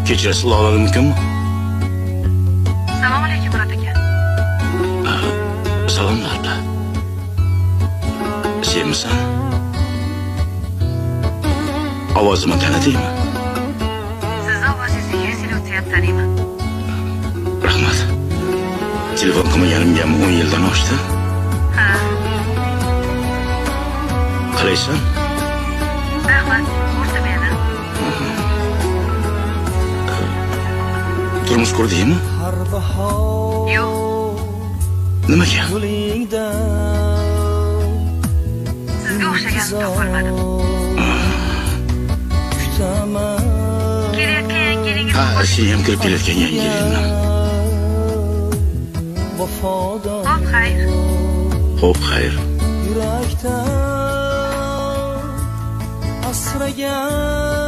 Kechirasiz Lola mumkinmi? Assalomu alaykum Murat aka. Salomlar. Senmisan? Ovozimni tanidingmi? Sizni ovozingizni esli o'tyapsanmi? Rahmat. Telefon qilmaganimga 10 yildan oshdi. Ha. Qalaysan? Rahmat, ko'rsa meni. Turmush qurdingmi? Yo'q, Nimaga? sizga o'xshaganni topolmadim. Kelayotgan yangi yilingiz Sen ham kirib kelayotgan yangi yilingmi? Xo'p, xayr. Xo'p, xayr. Yurakdan asragan